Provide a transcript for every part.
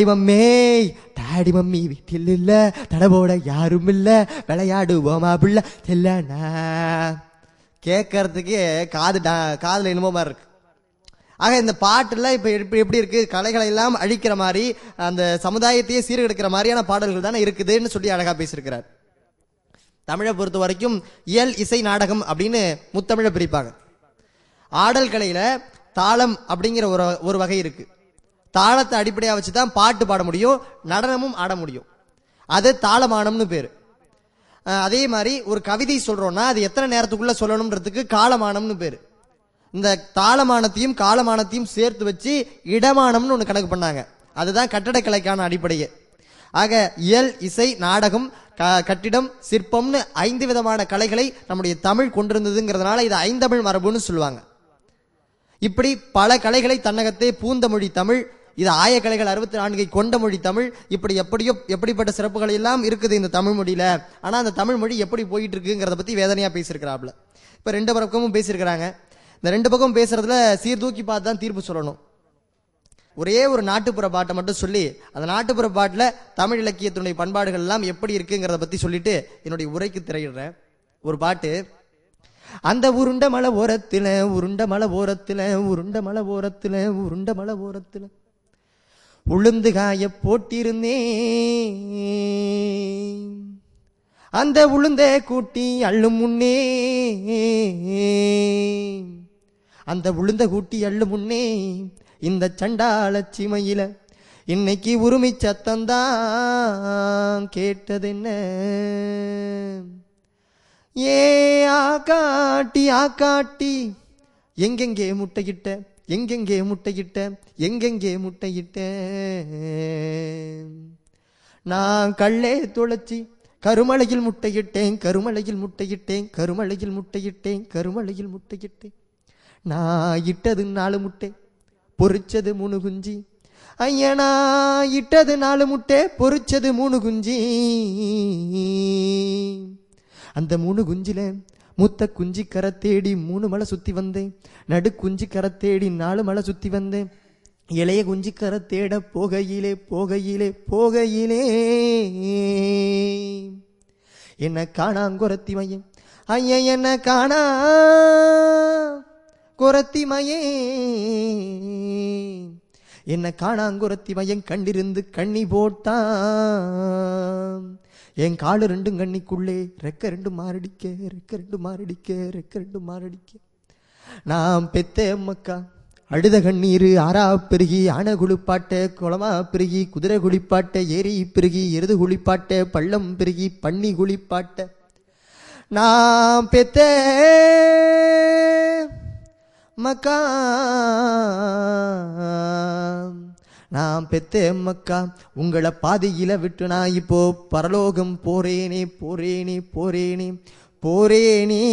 Mummy daddy mummy வீட்டில் இல்ல, தடவோட யாரும் இல்ல, விளையாடுவோமா புள்ள செல்லனா. கேட்கறதுக்கு காதுல என்னமோ மாதிரி இருக்கு. ஆக இந்த பாட்டுல இப்ப எப்படி இருக்கு, கலைகளை எல்லாம் அழிக்கிற மாதிரி, அந்த சமுதாயத்தையே சீர்கெடுக்கிற மாதிரியான பாடல்கள் தானே இருக்குதுன்னு சொல்லி அழகா பேசியிருக்கிறார். தமிழை பொறுத்த வரைக்கும் இயல் இசை நாடகம் அப்படின்னு முத்தமிழை பிரிப்பாங்க. ஆடல் கலையில தாளம் அப்படிங்கிற ஒரு வகை இருக்கு. தாளத்தை அடிப்படையாக வச்சுதான் பாட்டு பாட முடியும், நடனமும் ஆட முடியும். அது தாளமானம்னு பேரு. அதே மாதிரி ஒரு கவிதை சொல்றோம்னா அது எத்தனை நேரத்துக்குள்ள சொல்லணும்ன்றதுக்கு காலமானம்னு பேரு. இந்த தாளமானத்தையும் காலமானத்தையும் சேர்த்து வச்சு இடமானம்னு ஒன்று கணக்கு பண்ணாங்க. அதுதான் கட்டடக்கலைக்கான அடிப்படையே. ஆக இயல் இசை நாடகம் கட்டிடம் சிற்பம்னு 5 விதமான கலைகளை நம்முடைய தமிழ் கொண்டிருந்ததுங்கிறதுனால இது ஐந்தமிழ் மரபுன்னு சொல்லுவாங்க. இப்படி பல கலைகளை தன்னகத்தே பூந்த மொழி தமிழ், இது ஆயக்கலைகள் 64 கொண்ட மொழி தமிழ், இப்படி எப்படிப்பட்ட சிறப்புகள் எல்லாம் இருக்குது இந்த தமிழ் மொழியில. ஆனா அந்த தமிழ் மொழி எப்படி போயிட்டு இருக்குங்கிறத பத்தி வேதனையா பேசியிருக்கிறாப்ல. இப்ப 2 பக்கமும் பேசியிருக்கிறாங்க. இந்த 2 பக்கம் பேசுறதுல சீர்தூக்கி பார்த்து தான் தீர்ப்பு சொல்லணும். ஒரே ஒரு நாட்டுப்புற பாட்டை மட்டும் சொல்லி அந்த நாட்டுப்புற பாட்டுல தமிழ் இலக்கியத்தினுடைய பண்பாடுகள் எல்லாம் எப்படி இருக்குங்கிறத பத்தி சொல்லிட்டு என்னுடைய உரைக்கு திரையிடுறேன். ஒரு பாட்டு. அந்த உருண்ட மலை ஓரத்துல உருண்ட மலை ஓரத்துல உருண்ட மலை ஓரத்துல உருண்ட மலை ஓரத்துல உளுந்து காய போட்டிருந்தேன், அந்த உளுந்த கூட்டி அள்ளும் முன்னே, அந்த உளுந்த கூட்டி அள்ளும் முன்னே இந்த சண்டாள சிமையில இன்னைக்கு உரிமை சத்தந்தான் கேட்டதென்ன. ஏ ஆக்காட்டி ஆக்காட்டி எங்கெங்கே முட்டையிட்ட எங்கெங்கே முட்டையிட்ட எங்கெங்கே முட்டையிட்ட, நான் கள்ளே துளைச்சி கருமலையில் முட்டையிட்டேன் கருமலையில் முட்டையிட்டேன் கருமலையில் முட்டையிட்டேன் கருமலையில் முட்டையிட்டேன், நான் இட்டது 4 முட்டை பொறிச்சது 3 குஞ்சி, ஐயனா இட்டது 4 முட்டை பொறிச்சது 3 குஞ்சி, அந்த 3 குஞ்சில முத்த குஞ்சி கரை தேடி 3 மலை சுத்தி வந்தேன், நடு குஞ்சி கரை தேடி 4 மலை சுத்தி வந்தேன், இளைய குஞ்சி கரை தேட போகையிலே போகையிலே போகையிலே என்ன காணாங்குரத்தி மையம் ஐய என்ன காணா குரத்தி மையே, என்ன காணாங்குரத்தி மையம் கண்டிருந்து கண்ணி போட்டான், என் காலு 2 கண்ணிக்குள்ளே ரெக்க 2 மாரடிக்க ரெக்க 2 மாரடிக்க ரெக்க 2 மாரடிக்க, நான் பெத்த மக்கா அழுத கண்ணீர் ஆறா பெருகி ஆன குளிப்பாட்ட குளமா பெருகி குதிரை குளிப்பாட்ட ஏரி பெருகி எருது குளிப்பாட்ட பள்ளம் பெருகி பண்ணி குளிப்பாட்ட, நான் பெத்த மக்கா நான் பெத்த மக்கா உங்களை பாதியில விட்டு நான் இப்போ பரலோகம் போறேனே போறேனே போறேனே போறேனே,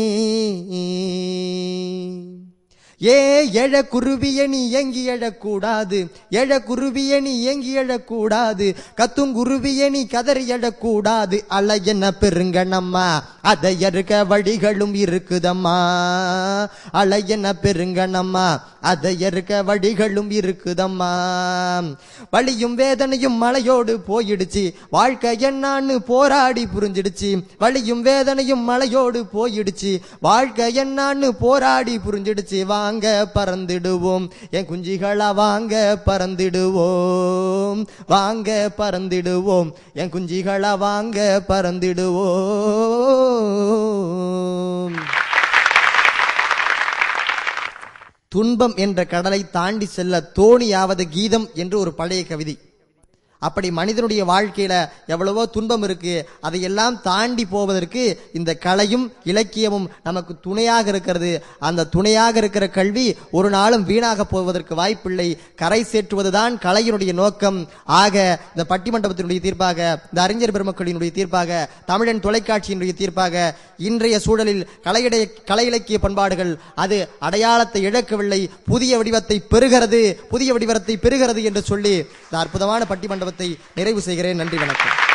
ஏ எழ குருவிய நீ எங்கி எழக்கூடாது எழ குருவிய நீ எங்கி எழக்கூடாது கத்துங்குருவிய நீ கதறி எழக்கூடாது, அல்ல என்ன பெருங்கண்ணம்மா அதை எருக்க வழிகளும் இருக்குதம்மா, அல்ல என்ன பெருங்கண்ணம்மா அதை எருக்க வழிகளும் இருக்குதம்மா, வலியும் வேதனையும் மலையோடு போயிடுச்சு வாழ்க்கை என்னான்னு போராடி புரிஞ்சிடுச்சு, வலியும் வேதனையும் மலையோடு போயிடுச்சு வாழ்க்கை என்னான்னு போராடி புரிஞ்சிடுச்சு, வாங்க பறந்திடுவோம் என் குஞ்சிகளா வாங்க பறந்திடுவோம் வாங்க பறந்திடுவோம் என் குஞ்சிகளா வாங்க பறந்திடுவோம். துன்பம் என்ற கடலை தாண்டி செல்ல தோணியாவது கீதம் என்று ஒரு பழைய கவிதை. அப்படி மனிதனுடைய வாழ்க்கையில எவ்வளவோ துன்பம் இருக்கு, அதையெல்லாம் தாண்டி போவதற்கு இந்த கலையும் இலக்கியமும் நமக்கு துணையாக இருக்கிறது. அந்த துணையாக இருக்கிற கல்வி ஒரு நாளும் வீணாக போவதற்கு வாய்ப்பில்லை. கரை சேற்றுவதுதான் கலையினுடைய நோக்கம். ஆக இந்த பட்டிமண்டபத்தினுடைய தீர்ப்பாக, இந்த அறிஞர் பெருமக்களினுடைய தீர்ப்பாக, தமிழன் தொலைக்காட்சியினுடைய தீர்ப்பாக, இன்றைய சூழலில் கலை இலக்கிய பண்பாடுகள் அது அடையாளத்தை இழக்கவில்லை, புதிய வடிவத்தை பெறுகிறது என்று சொல்லி இந்த அற்புதமான பட்டிமண்டபத்தை நிறைவு செய்கிறேன். நன்றி, வணக்கம்.